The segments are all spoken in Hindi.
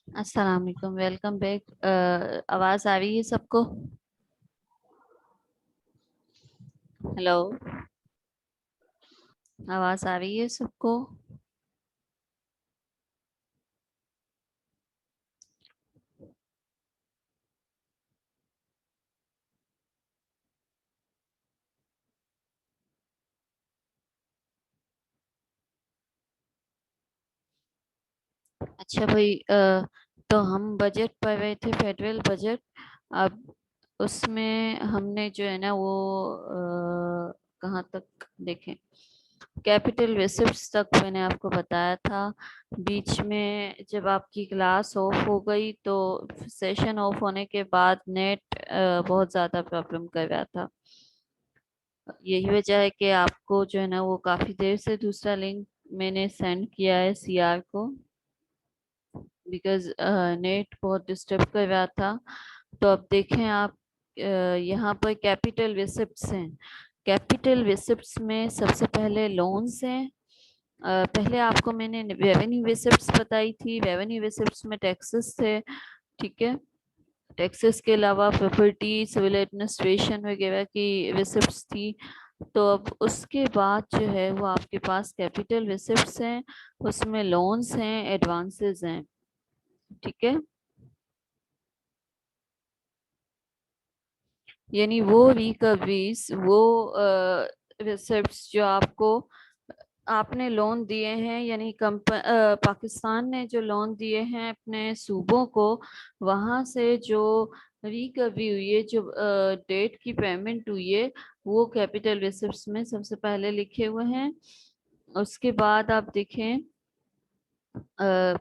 अस्सलाम वालेकुम, वेलकम बैक। आवाज आ रही है सबको? हेलो, आवाज आ रही है सबको? अच्छा भाई, तो हम बजट पढ़ रहे थे, फेडरल बजट। अब उसमें हमने जो है ना वो कहाँ तक देखें, कैपिटल रिसिप्ट्स तक मैंने आपको बताया था। बीच में जब आपकी क्लास ऑफ हो गई तो सेशन ऑफ होने के बाद नेट बहुत ज़्यादा प्रॉब्लम कर रहा था। यही वजह है कि आपको जो है ना वो काफ़ी देर से दूसरा लिंक मैंने सेंड किया है सीआर को, बिकॉज नेट बहुत डिस्टर्ब कर रहा था। तो अब देखें आप, यहाँ पर कैपिटल रिसिप्ट्स हैं। कैपिटल रिसिप्ट्स में सबसे पहले लोन्स हैं। पहले आपको मैंने रेवेन्यू रिसिप्ट्स बताई थी। रेवेन्यू रिसिप्ट्स में टैक्सेस थे, ठीक है। टैक्सेस के अलावा प्रॉपर्टी, सिविल एडमिनिस्ट्रेशन वगैरह की रिसिप्ट्स थी। तो अब उसके बाद जो है वो आपके पास कैपिटल रिसिप्ट्स हैं, उसमें लोन्स हैं, एडवांसेस हैं, ठीक है। यानी वो रिकवरीज, वो रिसिप्ट्स जो आपको आपने लोन दिए हैं, यानी पाकिस्तान ने जो लोन दिए हैं अपने सूबों को, वहां से जो रिकवरी हुई है, जो डेट की पेमेंट हुई है, वो कैपिटल रिसिप्ट्स में सबसे पहले लिखे हुए हैं। उसके बाद आप देखें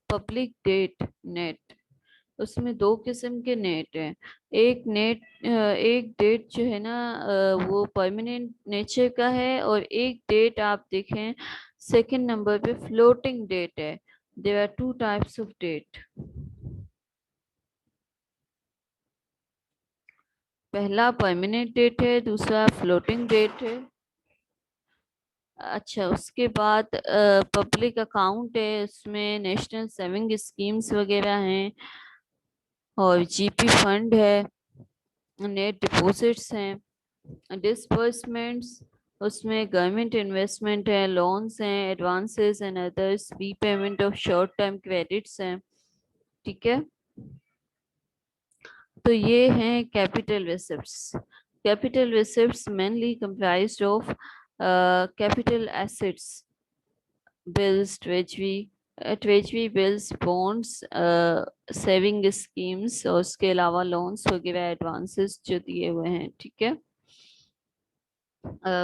पब्लिक डेट नेट, उसमें दो किस्म के नेट हैं। एक डेट जो है ना वो परमानेंट नेचर का है, और एक डेट आप देखें सेकंड नंबर पे फ्लोटिंग डेट है। There are two types of debt. पहला परमानेंट डेट है, दूसरा फ्लोटिंग डेट है। अच्छा, उसके बाद पब्लिक अकाउंट है, उसमें नेशनल सेविंग स्कीम्स वगैरह हैं, और जीपी फंड है, नेट डिपॉजिट्स हैं, डिसबर्समेंट्स, उसमें गवर्नमेंट इन्वेस्टमेंट है, लोन्स हैं, advances and others, repayment of short term credits हैं, ठीक है। तो ये हैं capital receipts. Capital receipts mainly comprised of capital assets, bills, treasury bills, bonds, saving schemes, और उसके अलावा लोन्स वगैरह, एडवांसेस जो दिए हुए हैं, ठीक है।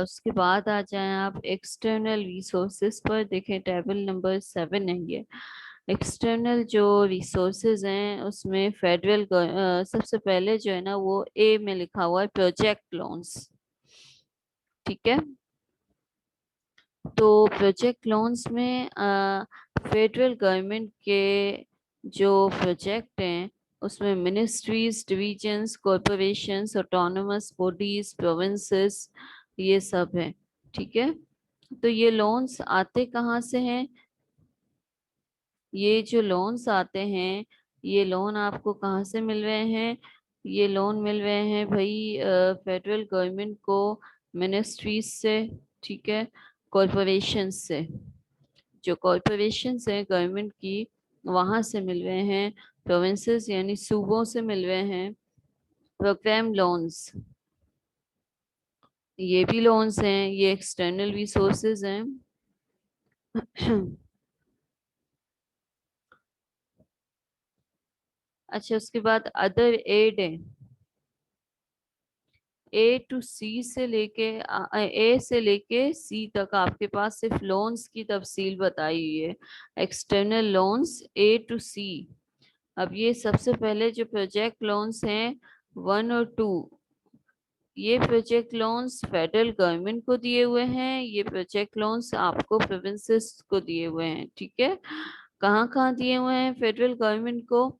उसके बाद आ जाएं आप एक्सटर्नल रिसोर्सेज पर, देखें टेबल नंबर 7 है ये। एक्सटर्नल जो रिसोर्सेज हैं उसमें फेडरल सबसे पहले जो है ना वो ए में लिखा हुआ है प्रोजेक्ट लोन्स, ठीक है। तो प्रोजेक्ट लोन्स में फेडरल गवर्नमेंट के जो प्रोजेक्ट हैं उसमें ministries, divisions, corporations, autonomous bodies, provinces, ये सब है, ठीक है। तो ये लोन्स आते कहाँ से हैं? ये जो लोन्स आते हैं, ये लोन आपको कहाँ से मिल रहे हैं? ये लोन मिल रहे हैं भाई फेडरल गवर्नमेंट को मिनिस्ट्रीज से, ठीक है, कॉरपोरेशन से। जो कॉरपोरेशन है गवर्नमेंट की, वहां से मिल रहे हैं। प्रोविंसेस यानी सूबों से मिल रहे हैं। प्रोग्राम लोन्स, ये भी लोन्स हैं, ये एक्सटर्नल रिसोर्सेज हैं। अच्छा, उसके बाद अदर एड है। ए टू सी से लेके ए से लेके सी तक आपके पास सिर्फ लोन्स की तफसील बताई हुई है। एक्सटर्नल लोन्स ए टू सी। अब ये सबसे पहले जो प्रोजेक्ट लोन्स हैं 1 और 2, ये प्रोजेक्ट लोन्स फेडरल गवर्नमेंट को दिए हुए हैं, ये प्रोजेक्ट लोन्स आपको प्रोविंसेस को दिए हुए हैं, ठीक है। कहाँ कहाँ दिए हुए हैं फेडरल गवर्नमेंट को?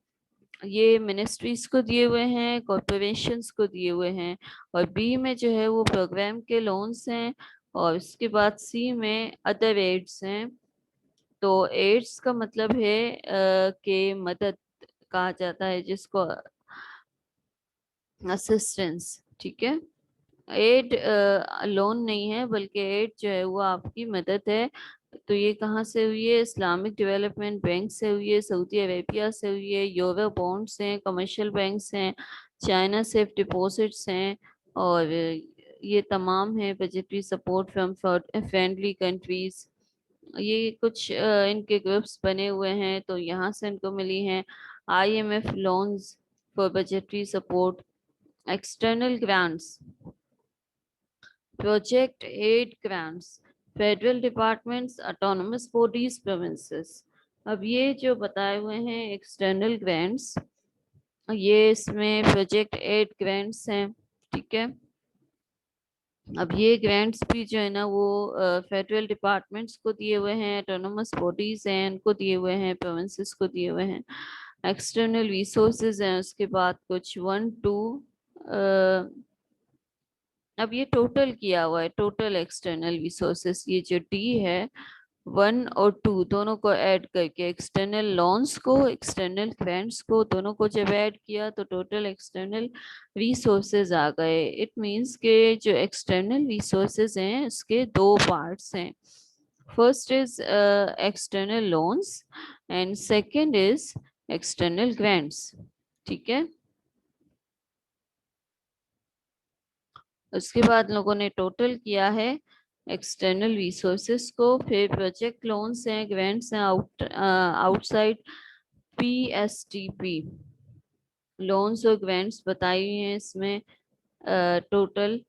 ये मिनिस्ट्रीज को दिए हुए हैं, कॉरपोरेशंस को दिए हुए हैं। और बी में जो है वो प्रोग्राम के लोन्स हैं, और इसके बाद सी में अदर एड्स हैं। तो एड्स का मतलब है कि मदद कहा जाता है जिसको, असिस्टेंस। ठीक है। एड लोन नहीं है, बल्कि एड जो है वो आपकी मदद है। तो ये कहाँ से हुई है? इस्लामिक डेवलपमेंट बैंक से हुई है, सऊदी अरेबिया से हुई है, यूरो बॉन्ड्स हैं, कमर्शियल बैंक्स हैं, चाइना सेफ डिपॉजिट्स हैं, और ये तमाम है budgetary support from friendly countries. ये कुछ इनके ग्रुप्स बने हुए हैं, तो यहाँ से इनको मिली हैं IMF loans for budgetary support, external grants, project aid grants, federal departments, autonomous bodies, provinces. अब ये जो बताए हुए हैं एक्सटर्नल ग्रांट्स, ये इसमें प्रोजेक्ट एड ग्रांट्स हैं। ठीक है। अब ये ग्रांट्स भी जो है ना वो फेडरल डिपार्टमेंट्स को दिए हुए हैं, ऑटोनमस बॉडीज हैं उनको दिए हुए हैं, प्रोविंसेस को दिए हुए हैं। एक्सटर्नल रिसोर्सेज हैं उसके बाद कुछ 1 2। अब ये टोटल किया हुआ है, टोटल एक्सटर्नल रिसोर्सेस, ये जो डी है 1 और 2 दोनों को ऐड करके, एक्सटर्नल लोन्स को एक्सटर्नल ग्रांट्स को दोनों को जब ऐड किया तो टोटल एक्सटर्नल रिसोर्सेज आ गए। इट मींस के जो एक्सटर्नल रिसोर्सेज हैं उसके दो पार्ट्स हैं। First is external loans and second is external grants. ठीक है। उसके बाद लोगों ने टोटल किया है एक्सटर्नल रिसोर्सेस को, फिर प्रोजेक्ट लोन्स हैं, ग्रांट्स हैं, आउटसाइड पीएसटीपी लोन्स और ग्रांट्स बताई हुई हैं इसमें टोटल।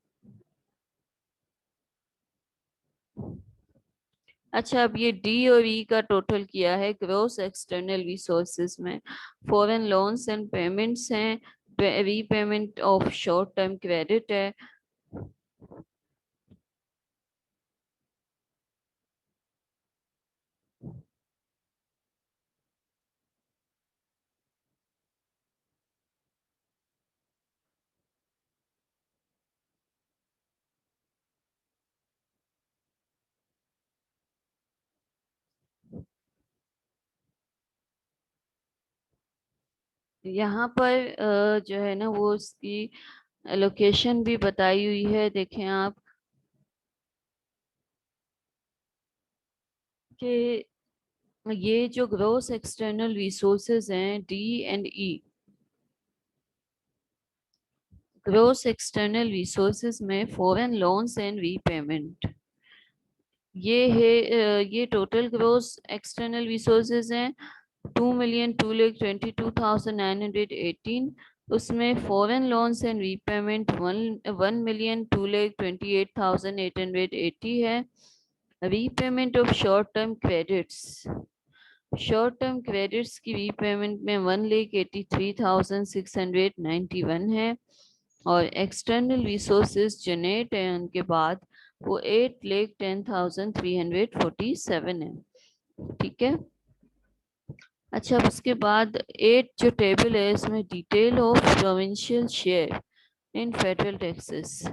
अच्छा, अब ये डी और ई का टोटल किया है ग्रोस एक्सटर्नल रिसोर्सेज में। फॉरेन लोन्स एंड पेमेंट्स हैं, repayment of short term credit है। यहाँ पर जो है ना वो उसकी लोकेशन भी बताई हुई है, देखें आप कि ये जो ग्रोस एक्सटर्नल रिसोर्सेज हैं D and E, gross external resources में फॉरेन लोन्स एंड रीपेमेंट, ये है ये टोटल ग्रोस एक्सटर्नल रिसोर्सेज हैं 2,222,918। उसमें फॉरेन लोन्स एंड रीपेमेंट 1,228,880 है। Repayment of short term credits, short term credits की रीपेमेंट में 1,83,691 है। और एक्सटर्नल रिसोर्सेज जो नेट है उनके बाद वो 8,10,347 है। ठीक है। अच्छा, अब उसके बाद 8 जो टेबल है इसमें detail of provincial share in federal taxes,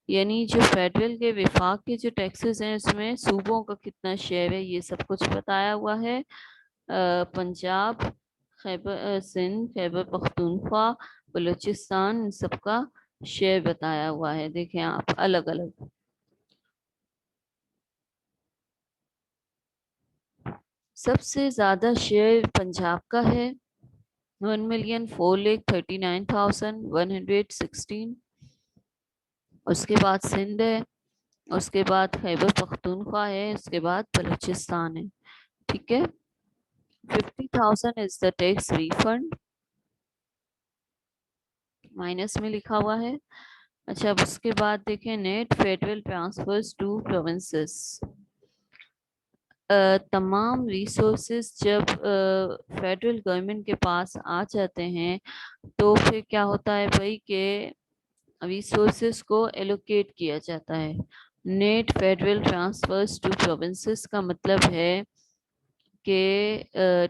यानी जो फेडरल के विफाक के जो टैक्सेस हैं उसमें सूबों का कितना शेयर है ये सब कुछ बताया हुआ है। पंजाब, खैबर सिंध, खैबर पख्तूनख्वा, बलूचिस्तान, इन सबका शेयर बताया हुआ है, देखें आप अलग अलग। सबसे ज्यादा शेयर पंजाब का है 1,04,39,116। उसके बाद सिंध है, उसके बाद खैबर पख्तूनख्वा है, उसके बाद बलूचिस्तान है। ठीक है। 50,000 is the tax refund, minus में लिखा हुआ है। अच्छा, अब उसके बाद देखें net federal transfers to provinces. तमाम रिसोर्सेज जब फेडरल गवर्नमेंट के पास आ जाते हैं तो फिर क्या होता है भाई कि रिसोर्सेज को एलोकेट किया जाता है। Net federal transfers to provinces का मतलब है कि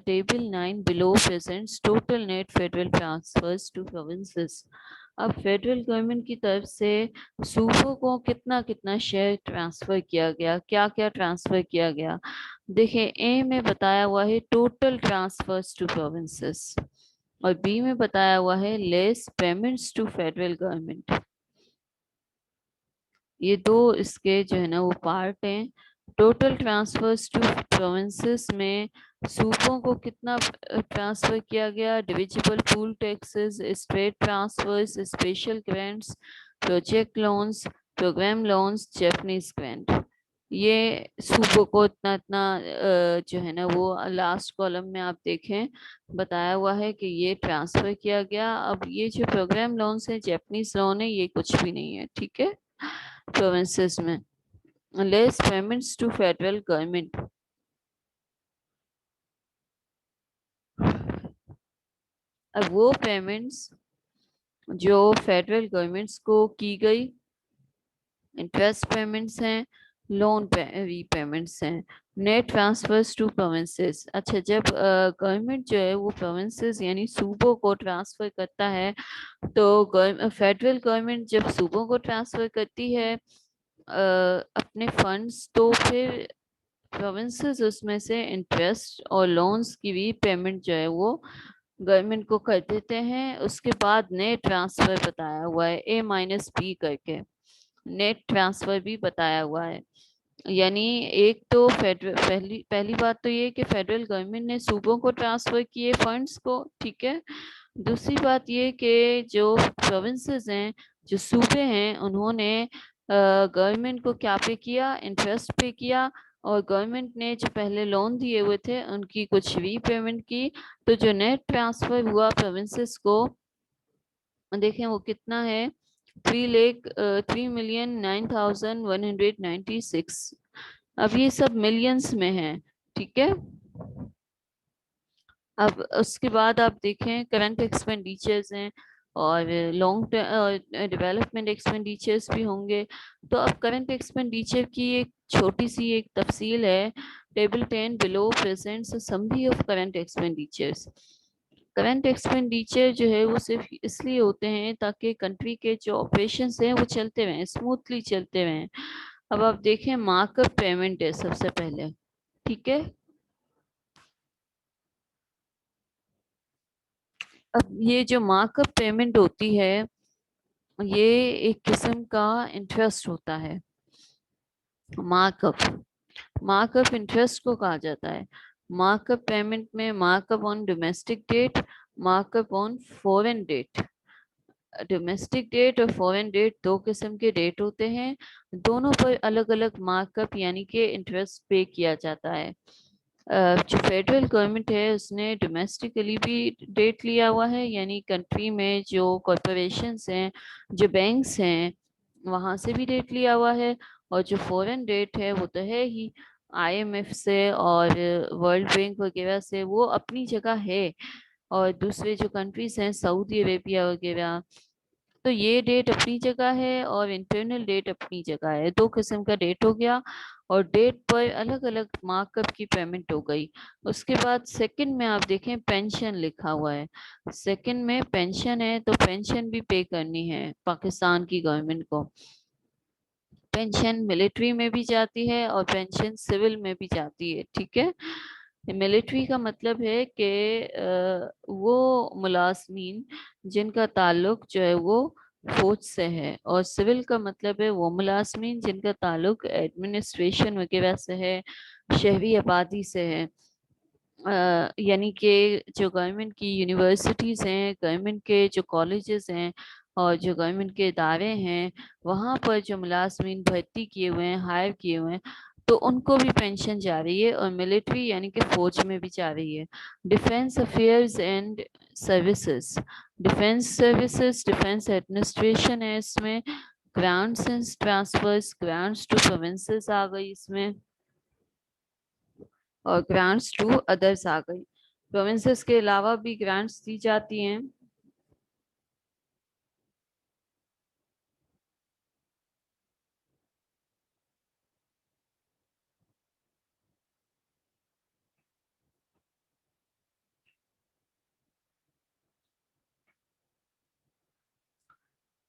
table 9 below presents total net federal transfers to provinces. अब फेडरल गवर्नमेंट की तरफ से सूबों को कितना कितना शेयर ट्रांसफर किया गया, क्या क्या ट्रांसफर किया गया। देखिए, ए में बताया हुआ है टोटल ट्रांसफर्स टू प्रोविंसेस, और बी में बताया हुआ है less payments to federal government. ये दो इसके जो है ना वो पार्ट हैं। टोटल ट्रांसफर्स टू प्रोविंसेस में सूबों को कितना ट्रांसफर किया गया, divisible pool taxes, state transfers, special grants, project loans, program loans, Japanese grant. ये सूबों को इतना इतना जो है ना वो लास्ट कॉलम में आप देखें बताया हुआ है कि ये ट्रांसफर किया गया। अब ये जो प्रोग्राम लोन्स है, जैपनीज लोन है, ये कुछ भी नहीं है, ठीक है, प्रोविंसेस में। Less payments to federal government. अब वो पेमेंट्स जो फेडरल गवर्नमेंट्स को की गई, इंटरेस्ट पेमेंट्स हैं, लोन रीपेमेंट्स हैं, नेट ट्रांसफर्स टू प्रोविंसेस। अच्छा, जब गवर्नमेंट जो है वो प्रोविंसेस यानी सूबों को ट्रांसफर करता है, तो फेडरल गवर्नमेंट जब सूबों को ट्रांसफर करती है अपने फंड्स, तो फिर प्रोविंसेस उसमें से इंटरेस्ट और लोन्स की भी पेमेंट जो है वो गवर्नमेंट को कर देते हैं। उसके बाद नेट ट्रांसफर बताया हुआ है A-B करके, नेट ट्रांसफर भी बताया हुआ है। यानी एक तो फेडरल, पहली पहली बात तो ये कि फेडरल गवर्नमेंट ने सूबों को ट्रांसफर किए फंड्स को, ठीक है। दूसरी बात ये कि जो प्रोविंसेस हैं, जो सूबे हैं, उन्होंने गवर्नमेंट को क्या पे किया, इंटरेस्ट पे किया, और गवर्नमेंट ने जो पहले लोन दिए हुए थे उनकी कुछ रीपेमेंट की। तो जो नेट ट्रांसफर हुआ प्रोविंसेस को, देखें वो कितना है, 3,03,09,196। अब ये सब मिलियंस में है, ठीक है। अब उसके बाद आप देखें करंट एक्सपेंडिचर्स हैं और लॉन्ग डेवलपमेंट एक्सपेंडिचर्स भी होंगे। तो अब करंट एक्सपेंडिचर की एक छोटी सी एक तफसील है। Table 10 below presents summary of current expenditures. Current expenditure जो है वो सिर्फ इसलिए होते हैं ताकि कंट्री के जो ऑपरेशंस हैं वो चलते रहें, स्मूथली चलते रहें। अब आप देखें मार्कअप पेमेंट है सबसे पहले, ठीक है। अब ये जो मार्कअप पेमेंट होती है, ये एक किस्म का इंटरेस्ट होता है। मार्कअप, मार्कअप इंटरेस्ट को कहा जाता है। मार्कअप पेमेंट में markup on domestic debt, markup on foreign debt. Domestic debt और फॉरेन डेट दो किस्म के डेट होते हैं, दोनों पर अलग अलग मार्कअप यानी कि इंटरेस्ट पे किया जाता है। जो फेडरल गवर्नमेंट है उसने डोमेस्टिकली भी डेट लिया हुआ है, यानी कंट्री में जो कॉरपोरेशंस हैं, जो बैंक्स हैं, वहां से भी डेट लिया हुआ है। और जो फॉरेन डेट है वो तो है ही, IMF से और वर्ल्ड बैंक वगैरह से, वो अपनी जगह है। और दूसरे जो कंट्रीज हैं, सऊदी अरेबिया वगैरह, तो ये डेट अपनी जगह है और इंटरनल डेट अपनी जगह है। दो किस्म का डेट हो गया, और डेट पर अलग अलग मार्कअप की पेमेंट हो गई। उसके बाद सेकंड में आप देखें पेंशन लिखा हुआ है। सेकंड में पेंशन है, तो पेंशन भी पे करनी है पाकिस्तान की गवर्नमेंट को। पेंशन मिलिट्री में भी जाती है और पेंशन सिविल में भी जाती है, ठीक है। मिलिट्री का मतलब है कि वो मुलाजमीन जिनका ताल्लुक जो है वो फौज से है, और सिविल का मतलब है वो मुलाजमीन जिनका ताल्लुक एडमिनिस्ट्रेशन वगैरह से है, शहरी आबादी से है। यानी कि जो गवर्नमेंट की यूनिवर्सिटीज़ हैं, गवर्नमेंट के जो कॉलेजेस हैं, और जो गवर्नमेंट के इदारे हैं, वहाँ पर जो मुलाजमीन भर्ती किए हुए हैं, हायर किए हुए हैं, तो उनको भी पेंशन जा रही है, और मिलिट्री यानी कि फौज में भी जा रही है। Defence affairs and services, defence services, defence administration है इसमें। Grants and transfers, grants to provinces आ गई इसमें, और ग्रांट्स टू अदर्स आ गई। प्रोविंसेस के अलावा भी ग्रांट्स दी जाती हैं।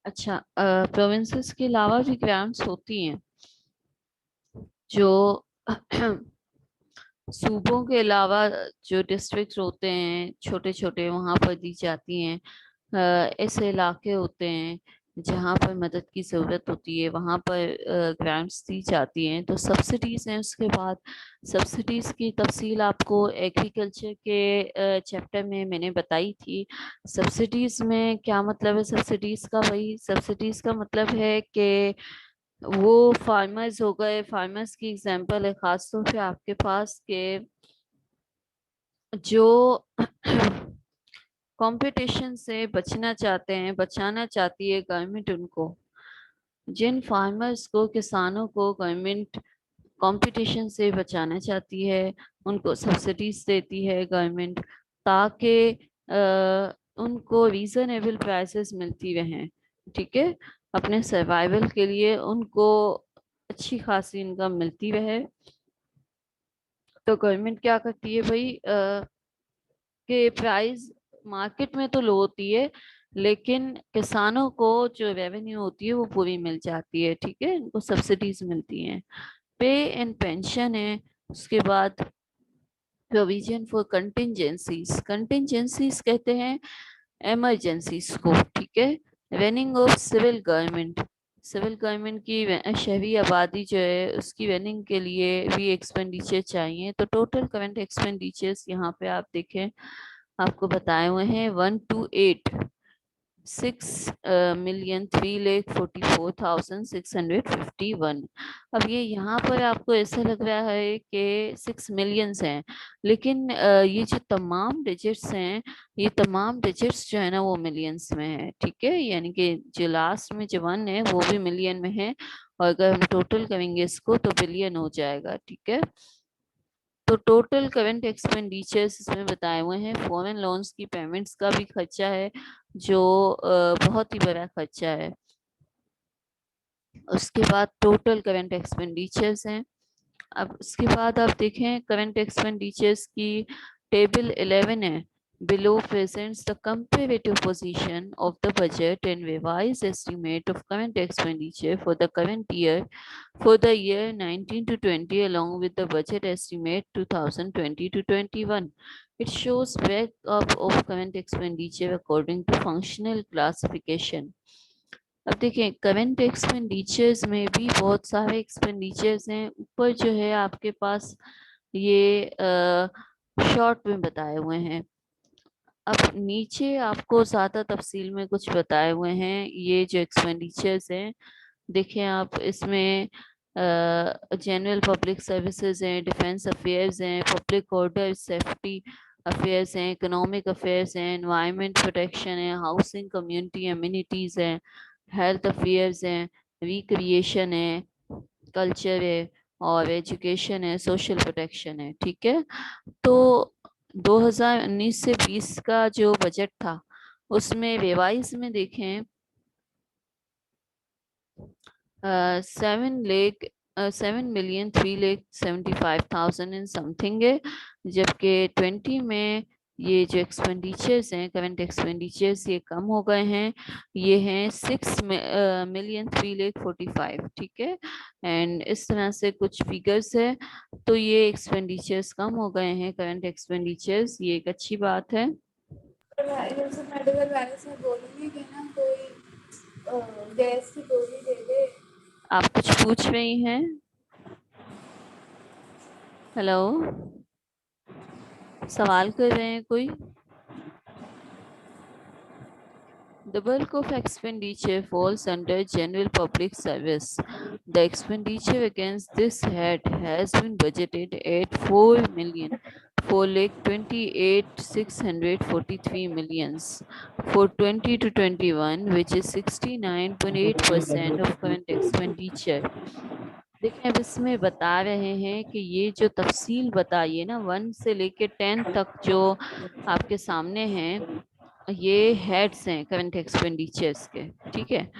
अच्छा, प्रोविंसेस के अलावा भी ग्रांट्स होती हैं जो सूबों के अलावा जो डिस्ट्रिक्ट होते हैं छोटे छोटे, वहां पर दी जाती हैं। ऐसे इलाके होते हैं जहाँ पर मदद की जरूरत होती है, वहां पर ग्रांट्स दी जाती हैं। तो सब्सिडीज हैं। उसके बाद सब्सिडीज की तफसील आपको एग्रीकल्चर के चैप्टर में मैंने बताई थी। सब्सिडीज में क्या मतलब है? सब्सिडीज का, वही सब्सिडीज का मतलब है कि वो फार्मर्स हो गए, फार्मर्स की एग्जांपल है खास तौर पे आपके पास के जो कंपटीशन से बचना चाहते हैं, बचाना चाहती है गवर्नमेंट उनको। जिन फार्मर्स को, किसानों को गवर्नमेंट कंपटीशन से बचाना चाहती है, उनको सब्सिडीज देती है गवर्नमेंट, ताकि उनको रीजनेबल प्राइसेस मिलती रहें। ठीक है, अपने सर्वाइवल के लिए उनको अच्छी खासी इनकम मिलती रहे। तो गवर्नमेंट क्या करती है भाई, कि प्राइस मार्केट में तो लो होती है, लेकिन किसानों को जो रेवेन्यू होती है वो पूरी मिल जाती है। ठीक है, इनको सब्सिडीज मिलती हैं। पे एंड पेंशन है। उसके बाद प्रोविजन फॉर कंटिजेंसीज, कंटिजेंसीज कहते हैं इमरजेंसीज को। ठीक है, running of civil government, civil government की शहरी आबादी जो है उसकी रनिंग के लिए भी एक्सपेंडिचर चाहिए। तो टोटल करंट एक्सपेंडिचर्स यहाँ पे आप देखें, आपको बताए हुए हैं 128,6,3,44,651। अब ये यहाँ पर आपको ऐसा लग रहा है कि 6 मिलियंस हैं, लेकिन ये जो तमाम डिजिट्स हैं, ये तमाम डिजिट्स जो है ना वो मिलियंस में है। ठीक है, यानी कि जो लास्ट में जो 1 है वो भी मिलियन में है, और अगर हम टोटल करेंगे इसको तो बिलियन हो जाएगा। ठीक है, तो टोटल करंट एक्सपेंडिचर्स इसमें बताए हुए हैं। फॉरेन लोन्स की पेमेंट्स का भी खर्चा है, जो बहुत ही बड़ा खर्चा है। उसके बाद टोटल करंट एक्सपेंडिचर्स हैं। अब उसके बाद आप देखें करंट एक्सपेंडिचर्स की टेबल 11 है। Below presents the comparative position of the budget and revised estimate of current expenditure for the current year for the year 19 to 20 along with the budget estimate 2020 to 21. It shows breakup of current expenditure according to functional classification. अब देखिए करंट एक्सपेंडिचर्स में भी बहुत सारे एक्सपेंडिचर्स हैं। ऊपर जो है आपके पास ये शॉर्ट में बताए हुए हैं। अब नीचे आपको ज्यादा तफसील में कुछ बताए हुए हैं। ये जो एक्सपेंडिचर्स हैं, देखें आप, इसमें जनरल पब्लिक सर्विसेज हैं, डिफेंस अफेयर्स हैं, पब्लिक ऑर्डर सेफ्टी अफेयर्स हैं, इकोनॉमिक अफेयर्स हैं, एनवायरमेंट प्रोटेक्शन है, हाउसिंग कम्युनिटी अम्यूनिटीज हैं, हेल्थ अफेयर्स हैं, रिक्रिएशन है, कल्चर है, और एजुकेशन है, सोशल प्रोटेक्शन है। ठीक है, तो 2019 से 20 का जो बजट था उसमें रिवाइज में देखें 7,03,75,000 एंड समथिंग है, जबकि 20 में ये जो एक्सपेंडिचर्स हैं, करंट एक्सपेंडिचर्स, ये कम हो गए हैं। ये हैं 6,03,45,000। ठीक है, एंड इस तरह से कुछ फिगर्स है। तो ये एक्सपेंडिचर्स कम हो गए हैं, करंट एक्सपेंडिचर्स, ये एक अच्छी बात है। मेडिकल वाले से बोलूंगी कि ना कोई गैस की गोली दे दे। आप कुछ पूछ रही हैं? हेलो, सवाल कर रहे हैं कोई? The bulk of expenditure falls under general public service. The expenditure against this head has been budgeted at 4,428,643 millions for 20 to 21, which is 69.8% of current expenditure. देखिए, अब इसमें बता रहे हैं कि ये जो तफसील बताइए ना 1 से लेके 10 तक जो आपके सामने हैं, ये हेड्स हैं करंट एक्सपेंडिचर्स के। ठीक है,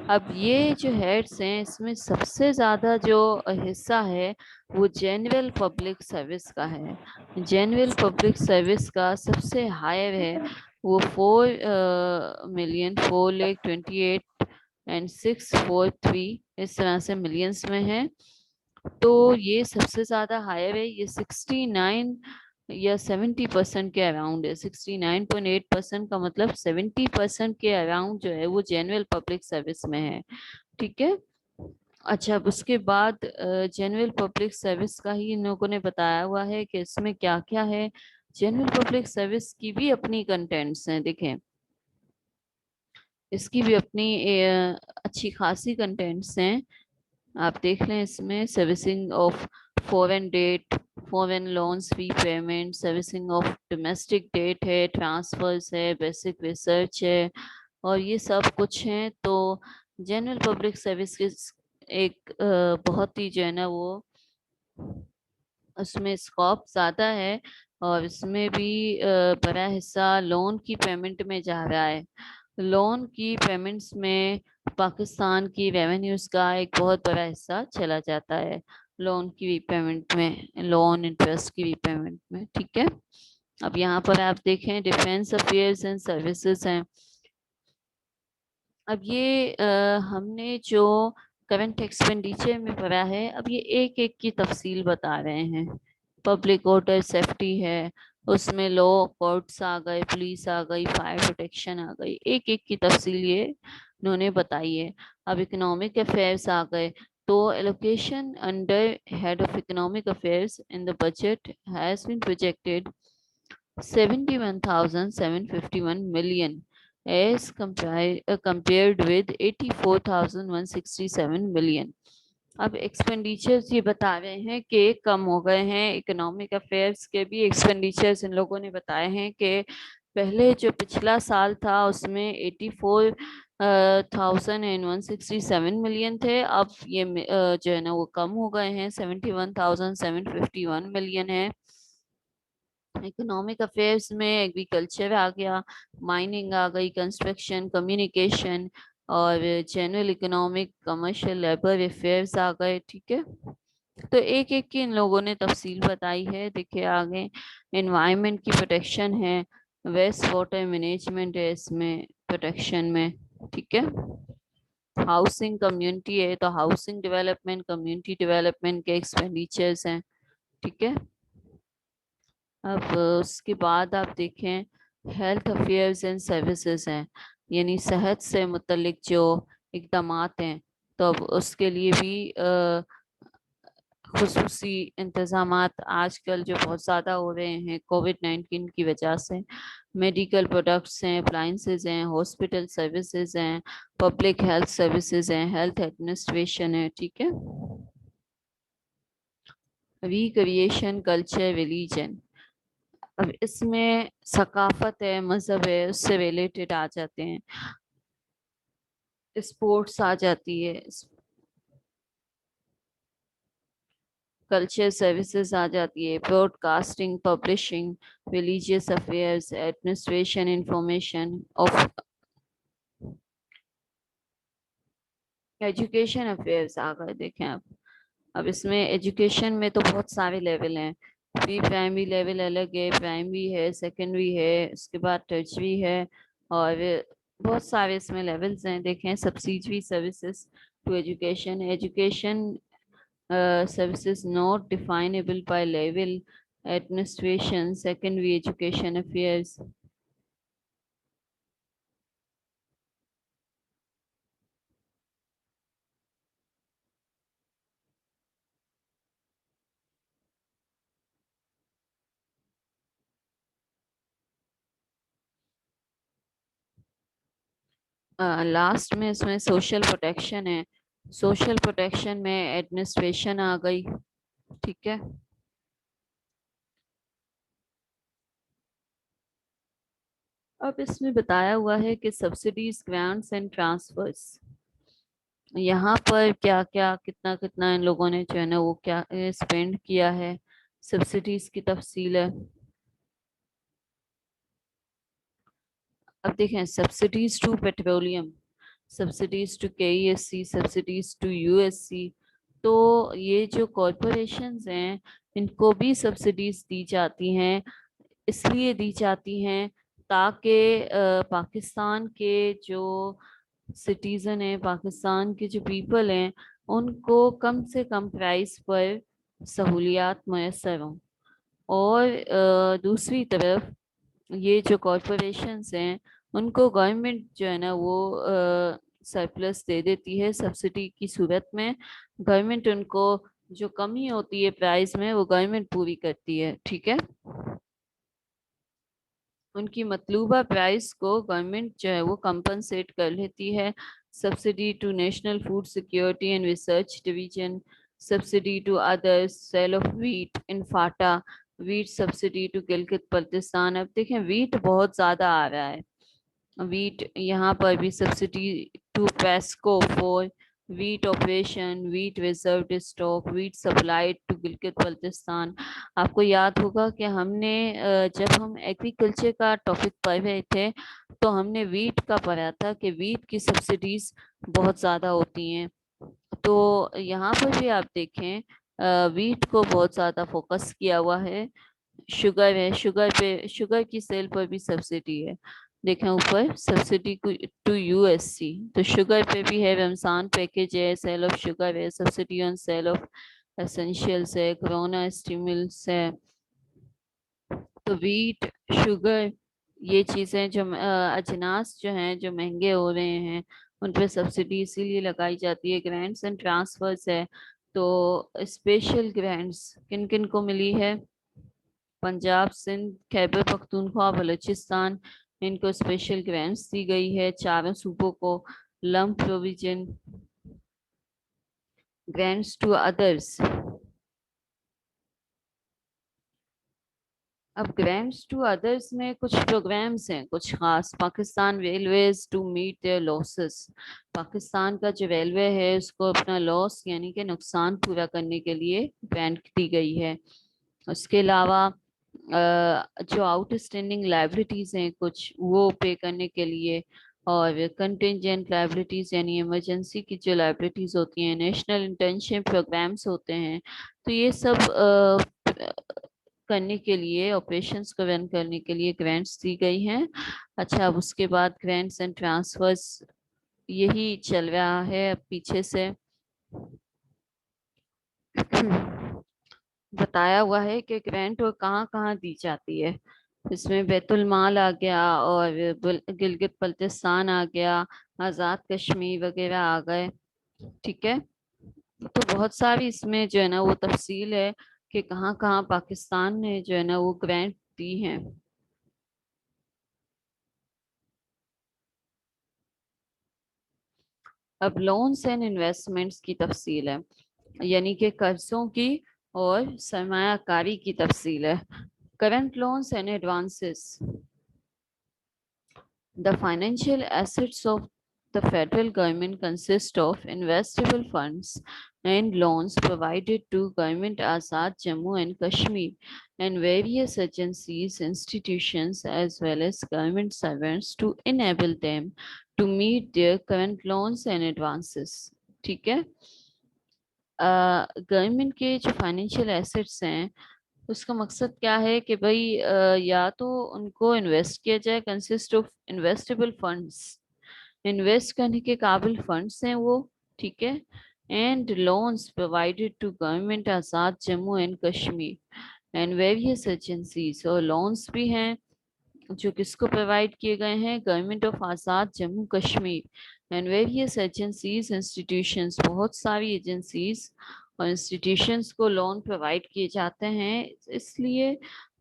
अब ये जो हेड्स हैं इसमें सबसे ज्यादा जो हिस्सा है वो जनरल पब्लिक सर्विस का है। जनरल पब्लिक सर्विस का सबसे हायर है, वो 4,4,28,643 एंड 643 इस तरह से मिलियंस में है। तो ये सबसे ज्यादा हायर है, ये 69 या 70% के अराउंड है। 69.8% का मतलब 70% के अराउंड जो है वो जनरल पब्लिक सर्विस में है। ठीक है। अच्छा, अब उसके बाद जनरल पब्लिक सर्विस का ही इन लोगों ने बताया हुआ है कि इसमें क्या क्या है। जनरल पब्लिक सर्विस की भी अपनी कंटेंट्स हैं, देखें इसकी भी अपनी अच्छी खासी कंटेंट्स हैं। आप देख लें, इसमें servicing of foreign debt, foreign loans fee payment, servicing of domestic debt है, ट्रांसफर्स है, बेसिक रिसर्च है, और ये सब कुछ है। तो जनरल पब्लिक सर्विस की एक बहुत ही जो है ना वो उसमें स्कोप ज़्यादा है, और इसमें भी बड़ा हिस्सा लोन की पेमेंट में जा रहा है। लोन की पेमेंट्स में पाकिस्तान की रेवेन्यूज का एक बहुत बड़ा हिस्सा चला जाता है, लोन की रीपेमेंट में, लोन इंटरेस्ट की रीपेमेंट में। ठीक है। अब यहाँ पर आप देखें डिफेंस अफेयर्स एंड सर्विसेज हैं। अब ये हमने जो करंट एक्सपेंडिचर में पढ़ा है, अब ये एक एक की तफसील बता रहे हैं। पब्लिक ऑर्डर सेफ्टी है, उसमें लॉ कोर्ट्स आ गए, पुलिस आ गई, फायर प्रोटेक्शन आ गई, एक एक की तफसील ये इन्होंने बताई है। अब इकोनॉमिक अफेयर्स आ गए, तो allocation under head of economic affairs in the budget has been projected 71,751 million as compared with 84,167 million। अब एक्सपेंडिचर्स ये बता रहे हैं कि कम हो गए हैं। इकोनॉमिक अफेयर्स के भी एक्सपेंडिचर्स इन लोगों ने बताए हैं कि पहले जो पिछला साल था उसमें 84,167 मिलियन थे, अब ये जो है ना वो कम हो गए हैं, 71,751 मिलियन है। इकोनॉमिक अफेयर्स में एग्रीकल्चर आ गया, माइनिंग आ गई, कंस्ट्रक्शन, कम्युनिकेशन, और general economic commercial labour affairs आ गए। ठीक है। तो एक एक की इन लोगों ने तफसील बताई है। देखिए आगे एनवायरनमेंट की प्रोटेक्शन है, वेस्ट वाटर मैनेजमेंट है इसमें प्रोटेक्शन में। ठीक है। हाउसिंग कम्युनिटी है, तो हाउसिंग डेवलपमेंट, कम्युनिटी डेवलपमेंट के एक्सपेंडिचर्स हैं। ठीक है। अब उसके बाद आप देखें हेल्थ अफेयर्स एंड सर्विसेज हैं, यानी सेहत से मुतलिक जो इकदामात हैं, तो अब उसके लिए भी खुसूसी इंतजामात आजकल जो बहुत ज़्यादा हो रहे हैं कोविड-19 की वजह से। मेडिकल प्रोडक्ट्स हैं, अप्लाइंसेज हैं, हॉस्पिटल सर्विसेज हैं, पब्लिक हेल्थ सर्विसेज हैं, हेल्थ एडमिनिस्ट्रेशन है। ठीक है। रिक्रिएशन, कल्चर, रिलीजन, अब इसमें सकाफत है, मजहब है, उससे रिलेटेड आ जाते हैं। स्पोर्ट्स आ जाती है, कल्चर सर्विसेज आ जाती है, broadcasting, publishing, religious affairs, administration, information of, education affairs आ गए। देखें अब इसमें एजुकेशन में तो बहुत सारे लेवल हैं। प्री प्राइमरी लेवल अलग है, प्राइमरी है, सेकेंडरी है, उसके बाद टर्चरी है, और बहुत सारे इसमें लेवल्स हैं। देखें subsidiary services to education, education services not definable by level, administration, secondary education affairs। Last में इसमें सोशल प्रोटेक्शन है, सोशल प्रोटेक्शन में एडमिनिस्ट्रेशन आ गई। ठीक है। अब इसमें बताया हुआ है कि सब्सिडीज, ग्रांट्स एंड ट्रांसफर्स, यहाँ पर क्या क्या कितना कितना इन लोगों ने जो है ना वो क्या स्पेंड किया है, सब्सिडीज की तफसील है। अब देखें subsidies to petroleum, subsidies to KESC, subsidies to USC, तो ये जो कॉरपोरेशंस हैं इनको भी सब्सिडीज दी जाती हैं। इसलिए दी जाती हैं ताकि पाकिस्तान के जो सिटीजन है, पाकिस्तान के जो पीपल हैं, उनको कम से कम प्राइस पर सहूलियात मैसर हों। और दूसरी तरफ ये जो कॉरपोरेशंस हैं, उनको गवर्नमेंट जो है ना वो सरप्लस दे देती है सब्सिडी की सूरत में। गवर्नमेंट उनको जो कमी होती है प्राइस में, वो गवर्नमेंट पूरी करती है, ठीक है। उनकी मतलूबा प्राइस को गवर्नमेंट जो है वो कंपनसेट कर लेती है। Subsidy to national food security and research division, subsidy to others, sale of wheat in FATA, wheat subsidy to Gilgit Baltistan. अब देखें वीट बहुत ज्यादा आ रहा है, वीट यहाँ पर भी subsidy to PASSCO for wheat operation, wheat reserve stock, wheat supplied to Gilgit Baltistan. आपको याद होगा कि हमने जब हम एग्रीकल्चर का टॉपिक पढ़ रहे थे, तो हमने वीट का पढ़ा था कि वीट की सब्सिडीज बहुत ज़्यादा होती हैं। तो यहाँ पर भी आप देखें, वीट को बहुत ज़्यादा फोकस किया हुआ है। शुगर है, शुगर पे, शुगर की सेल पर भी सब्सिडी है। देखें ऊपर, सब्सिडी टू यूएससी, तो शुगर पे भी है, रमजान पैकेज है, सेल ऑफ शुगर है, subsidy on sale of essentials है, कोरोना स्टिमुलस है। तो वीट, शुगर, ये चीज़ें जो अजनास जो हैं जो महंगे हो रहे हैं, उन पे सब्सिडी इसीलिए लगाई जाती है। ग्रांट्स एंड ट्रांसफर्स है, तो स्पेशल ग्रांट्स किन किन को मिली है? पंजाब, सिंध, खैबर पख्तूनख्वा, बलूचिस्तान, इनको स्पेशल ग्रांट्स दी गई है। चारों सूबों को lump provision, grants to others. अब ग्रांट्स टू अदर्स में कुछ प्रोग्राम्स हैं, कुछ खास। Pakistan railways to meet their losses, Pakistan का जो रेलवे है उसको अपना लॉस यानी कि नुकसान पूरा करने के लिए ग्रांट दी गई है। उसके अलावा जो आउटस्टैंडिंग लाइबिलिटीज हैं कुछ, वो पे करने के लिए, और कंटिजेंट लाइबिलिटीज यानी इमरजेंसी की जो लाइबिलिटीज होती हैं, नेशनल इंटर्नशिप प्रोग्राम्स होते हैं, तो ये सब करने के लिए, ऑपरेशंस को रन करने के लिए ग्रांट्स दी गई हैं। अच्छा, अब उसके बाद ग्रांट्स एंड ट्रांसफर्स, यही चल रहा है अब पीछे से। बताया हुआ है कि ग्रांट और कहाँ कहाँ दी जाती है। इसमें बैतुल माल आ गया, और गिलगित बल्तिस्तान आ गया, आज़ाद कश्मीर वगैरह आ गए, ठीक है। तो बहुत सारी इसमें जो है ना वो तफसील है कि कहाँ कहाँ पाकिस्तान ने जो है ना वो ग्रांट दी हैं। अब लोन्स एंड इन्वेस्टमेंट्स की तफसील है, यानी कि कर्जों की और सरमायाकारी की तफसील है। Current loans and advances, the financial assets of the federal government consist of investable funds and loans provided to Government Azad Jammu and Kashmir and various agencies, institutions, as well as government servants to enable them to meet their current loans and advances. ठीक है। गवर्नमेंट के जो फाइनेंशियल एसेट्स हैं, उसका मकसद क्या है कि भाई या तो उनको इन्वेस्ट किया जाए, consist of investable funds, invest करने के काबिल फंड्स हैं वो, ठीक है। And loans provided to government Azad Jammu and Kashmir and various agencies, और लोन्स भी हैं जो किसको प्रोवाइड किए गए हैं? Government of Azad Jammu Kashmir and various agencies, institutions, बहुत सारी एजेंसीज और इंस्टीट्यूशंस को लोन प्रोवाइड किए जाते हैं, इसलिए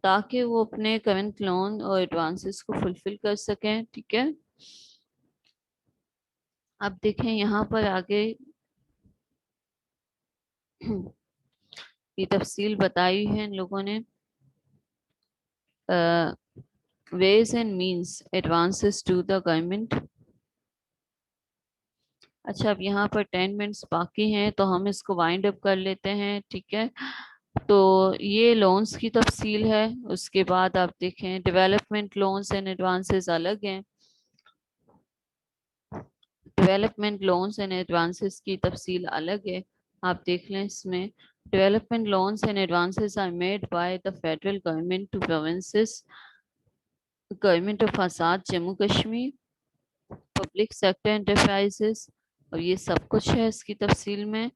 ताकि वो अपने करंट लोन और एडवांसेस को फुलफिल कर सकें, ठीक है। अब देखें यहाँ पर आगे ये तफसील बताई है इन लोगों ने। Ways and means advances to the government. अच्छा, अब यहाँ पर 10 मिनट्स बाकी हैं, तो हम इसको वाइंड अप कर लेते हैं, ठीक है। तो ये लोन्स की तफसील है। उसके बाद आप देखें, डेवलपमेंट लोन्स एंड एडवांसेस अलग हैं। डेवलपमेंट लोन्स एंड एडवांसेस की तफसील अलग है, आप देख लें इसमें। Development loans and advances are made by the federal government to provinces, government of Azad Jammu Kashmir public sector enterprises, और ये सब कुछ है इसकी तफसील में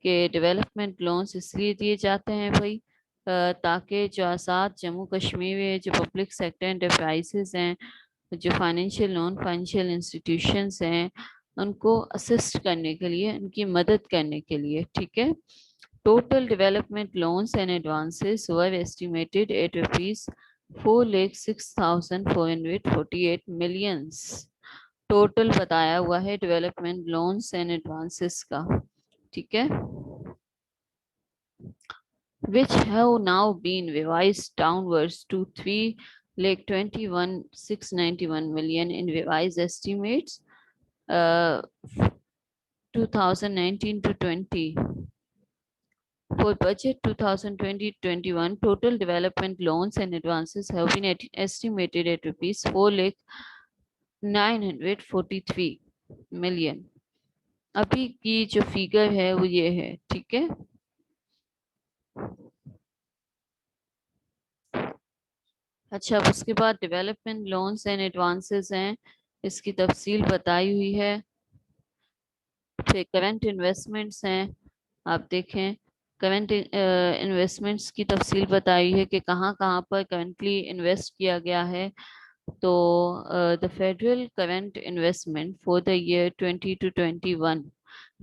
कि डेवलपमेंट लोन्स इसलिए दिए जाते हैं भाई ताकि जो आज़ाद जम्मू कश्मीर में जो पब्लिक सेक्टर एंटरप्राइजेस हैं, जो फाइनेंशियल लोन फाइनेंशियल इंस्टीट्यूशंस हैं, उनको असिस्ट करने के लिए, उनकी मदद करने के लिए, ठीक है। Total development loans and advances were estimated at rupees 4,06,448 millions. Total बताया हुआ है डेवलपमेंट लोन्स एंड एडवांसेस का, ठीक है, which have now been revised downwards to 3,21,691 million in revised estimates 2019 to 20. For budget 2020-21, total development loans and advances have been estimated at rupees 4,943 million. अभी की जो फिगर है वो ये है, ठीक है। अच्छा, उसके बाद डेवलपमेंट लोन्स एंड एडवांसेस हैं, इसकी तफसील बताई हुई है। फिर करंट इन्वेस्टमेंट्स हैं, आप देखें करंट इन्वेस्टमेंट्स की तफसील बताई है कि कहाँ कहाँ पर करंटली इन्वेस्ट किया गया है। तो the federal current investment for the year 20 to 21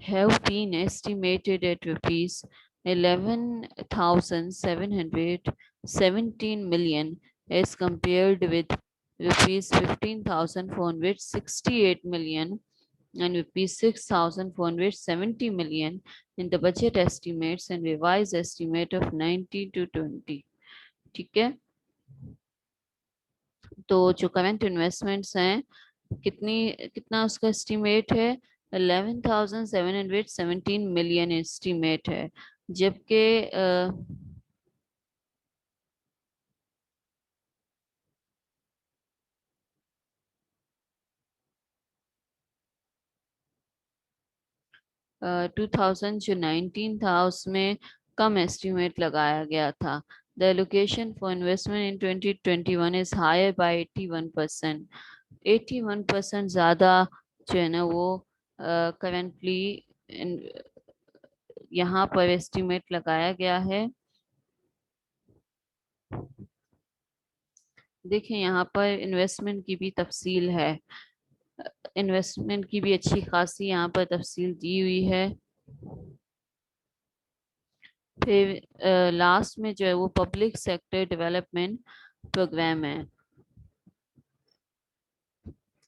have been estimated at rupees 11,717 million as compared with rupees 15,468 million and rupees 6,470 million in the budget estimates and revised estimate of 19 to 20, ठीक है। तो जो करंट इन्वेस्टमेंट्स हैं, कितना उसका एस्टिमेट है, 11,717 मिलियन एस्टिमेट है, जबकि 2000 जो 19 था उसमें कम एस्टिमेट लगाया गया था। The allocation for investment in 2021 is higher by 81%। 81% ज़्यादा जो है ना वो करेंटली यहाँ पर एस्टिमेट लगाया गया है। देखिए यहाँ पर इन्वेस्टमेंट की भी तफसील है, इन्वेस्टमेंट की भी अच्छी खासी यहाँ पर तफसील दी हुई है। फिर लास्ट में जो है वो पब्लिक सेक्टर डेवलपमेंट प्रोग्राम है।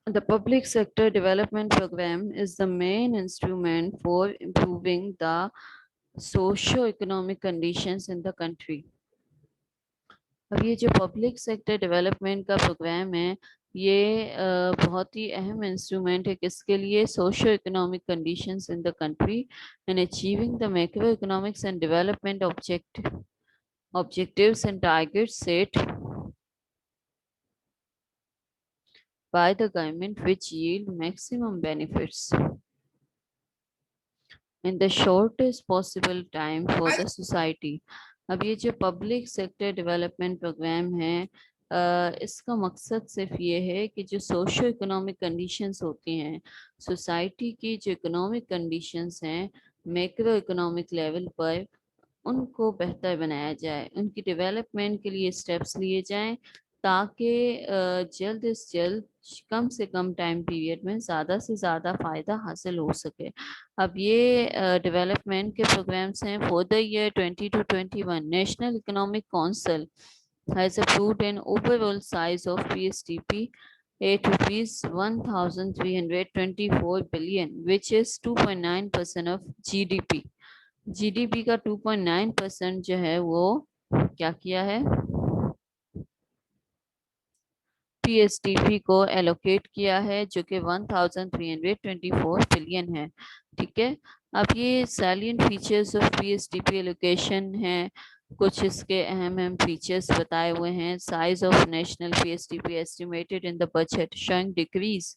The public sector development program is the main instrument for improving the socio-economic conditions in the country. अब ये जो पब्लिक सेक्टर डेवलपमेंट का प्रोग्राम है, ये बहुत ही अहम इंस्ट्रूमेंट है किसके लिए, socio economic conditions in the country and achieving the macro economics and development objectives and targets set by the government which yield maximum benefits in the shortest possible time for the society. अब ये जो पब्लिक सेक्टर डेवलपमेंट प्रोग्राम है, इसका मकसद सिर्फ ये है कि जो सोशो इकोनॉमिक कंडीशंस होती हैं, सोसाइटी की जो इकोनॉमिक कंडीशंस हैं मैक्रो इकोनॉमिक लेवल पर, उनको बेहतर बनाया जाए, उनकी डेवलपमेंट के लिए स्टेप्स लिए जाएं ताकि जल्द से जल्द कम से कम टाइम पीरियड में ज़्यादा से ज़्यादा फ़ायदा हासिल हो सके। अब ये डेवलपमेंट के प्रोग्राम्स हैं for the year 20 to 21। National economic council has approved an overall size of PSDP at rupees 1,324 billion, which is 2.9% of GDP। GDP का 2.9% जो है वो क्या किया है, पीएसडीपी को एलोकेट किया है, जो कि 1,324 बिलियन है, ठीक है। अब ये salient features of PSDP allocation है, कुछ इसके अहम फीचर्स बताए हुए हैं। Size of national PSDP estimated in the budget showing decrease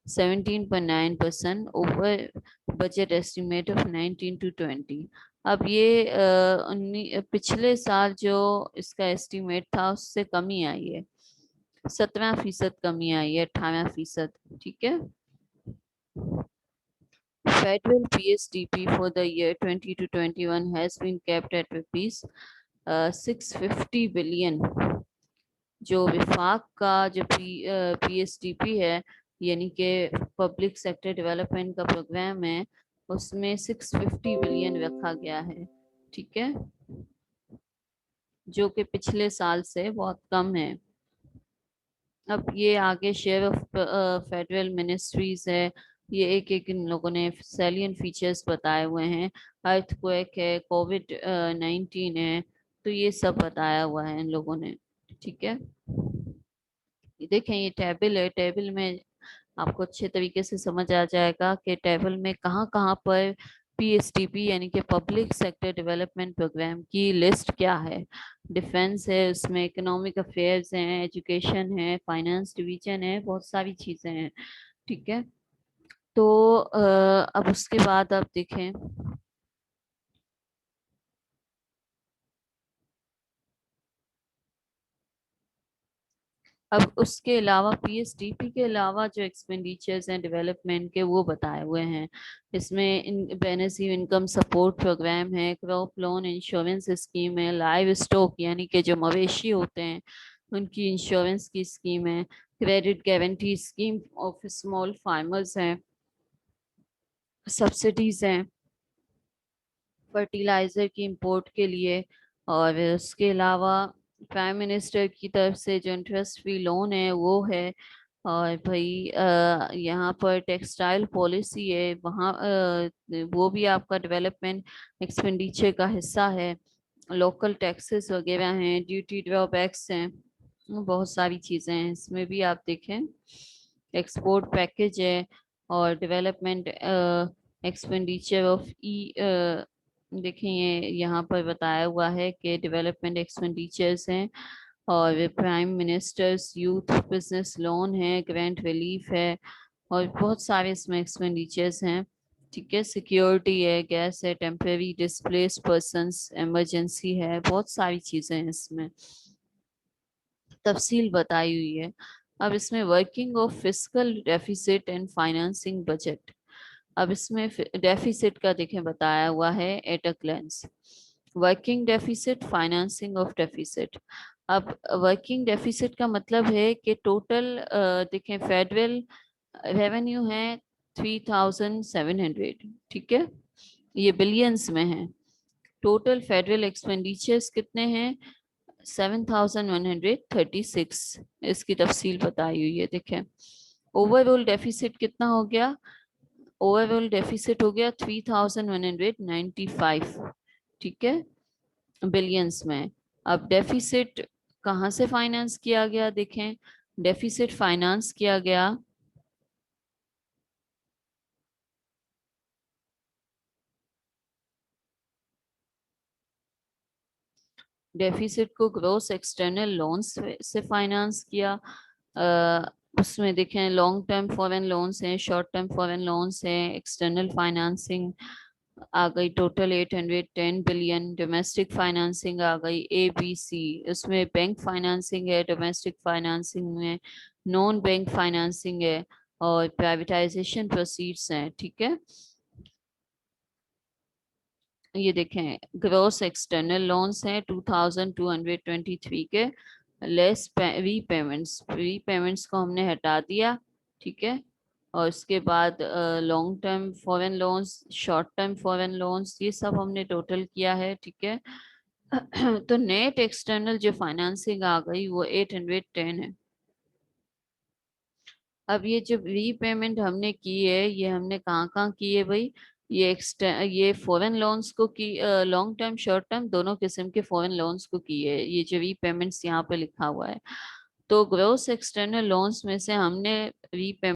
17.9% over budget estimate of 19 to 20। अब ये पिछले साल जो इसका एस्टिमेट था उससे कमी आई है, 17% कमी आई है, 18%, ठीक है। Federal PSDP for the year 20 to 21 has been kept at rupees 650 billion. जो विफाक का जो PSDP है, यानी कि पब्लिक सेक्टर डेवलपमेंट का प्रोग्राम है, उसमें 650 बिलियन रखा गया है, ठीक है, जो कि पिछले साल से बहुत कम है। अब ये आगे शेयर ऑफ फेडरल मिनिस्ट्रीज है, ये एक एक इन लोगों ने सैलियन फीचर्स बताए हुए हैं। अर्थक्वेक है, कोविड-19 है, तो ये सब बताया हुआ है इन लोगों ने, ठीक है। ये देखें, ये टेबल है, टेबल में आपको अच्छे तरीके से समझ आ जाएगा कि टेबल में कहाँ कहाँ पर PSDP यानी कि पब्लिक सेक्टर डेवलपमेंट प्रोग्राम की लिस्ट क्या है। डिफेंस है, उसमें इकोनॉमिक अफेयर्स हैं, एजुकेशन है, फाइनेंस डिवीजन है, बहुत सारी चीजें हैं, ठीक है। तो अब उसके बाद आप देखें, अब उसके अलावा PSDP के अलावा जो एक्सपेंडिचर्स हैं डेवलपमेंट के, वो बताए हुए हैं इसमें। बेनेसिव इनकम सपोर्ट प्रोग्राम है, क्रॉप लोन इंश्योरेंस स्कीम है, लाइव स्टॉक यानी कि जो मवेशी होते हैं उनकी इंश्योरेंस की स्कीम है, credit guarantee scheme of small farmers हैं, सब्सिडीज हैं फर्टिलाइजर की इंपोर्ट के लिए, और उसके अलावा प्राइम मिनिस्टर की तरफ से जो इंटरेस्ट फ्री लोन है वो है। और भाई यहाँ पर टेक्सटाइल पॉलिसी है, वहाँ वो भी आपका डेवलपमेंट एक्सपेंडिचर का हिस्सा है। लोकल टैक्सेस वगैरह हैं, ड्यूटी ड्रॉबैक्स हैं, बहुत सारी चीज़ें हैं इसमें भी आप देखें। एक्सपोर्ट पैकेज है, और डेवलपमेंट एक्सपेंडिचर ऑफ देखें, ये यहाँ पर बताया हुआ है कि डेवलपमेंट एक्सपेंडिचर्स हैं, और prime ministers youth business loan है, ग्रांट रिलीफ है, और बहुत सारे इसमें एक्सपेंडिचर्स हैं, ठीक है। सिक्योरिटी है, गैस है, टेम्परेरी डिस्प्लेस्ड पर्संस, इमरजेंसी है, बहुत सारी चीजें हैं इसमें, तफसील बताई हुई है। अब इसमें working of fiscal deficit and financing budget, अब इसमें डेफिसिट का देखें बताया हुआ है at a glens. Working deficit, financing of deficit. अब वर्किंग डेफिसिट का मतलब है कि टोटल देखें फेडरल रेवेन्यू है 3700, ठीक है, ये बिलियंस में है। टोटल फेडरल एक्सपेंडिचर्स कितने हैं? 7136, इसकी तफसील बताई हुई है, देखें। ओवरऑल डेफिसिट कितना हो गया? ओवरऑल डेफिसिट हो गया 3195, ठीक है, बिलियंस में। अब डेफिसिट कहाँ से फाइनेंस किया गया? देखें, डेफिसिट फाइनेंस किया गया डेफिसिट को ग्रोस एक्सटर्नल लोन्स से फाइनेंस किया। उसमें देखें, लॉन्ग टर्म फॉरेन लोन्स हैं, शॉर्ट टर्म फॉरेन लोन्स हैं, एक्सटर्नल फाइनेंसिंग आ गई टोटल 810 बिलियन, डोमेस्टिक फाइनेंसिंग आ गई ABC, उसमें बैंक फाइनेंसिंग है, डोमेस्टिक फाइनेंसिंग में नॉन बैंक फाइनेंसिंग है, और प्राइवेटाइजेशन प्रोसीड्स हैं, ठीक है। ये देखें, ग्रोस एक्सटर्नल लोन्स हैं 2223 के, लेस रीपेमेंट्स, रीपेमेंट्स को हमने हटा दिया, ठीक है। और उसके बाद long term foreign loans, short term foreign loans, ये सब हमने टोटल किया है, ठीक है। तो नेट एक्सटर्नल जो फाइनेंसिंग आ गई वो 810 है। अब ये जो रीपेमेंट हमने की है, ये हमने कहाँ कहाँ की है भाई? ये फॉरेन लोन्स को की, लॉन्ग टर्म शॉर्ट टर्म दोनों किस्म के फॉरेन लोन्स को की है, ये जो रीपेमेंट्स यहाँ पे लिखा हुआ है। तो ग्रोस एक्सटर्नल लोन्स में से हमने रीपेमेंट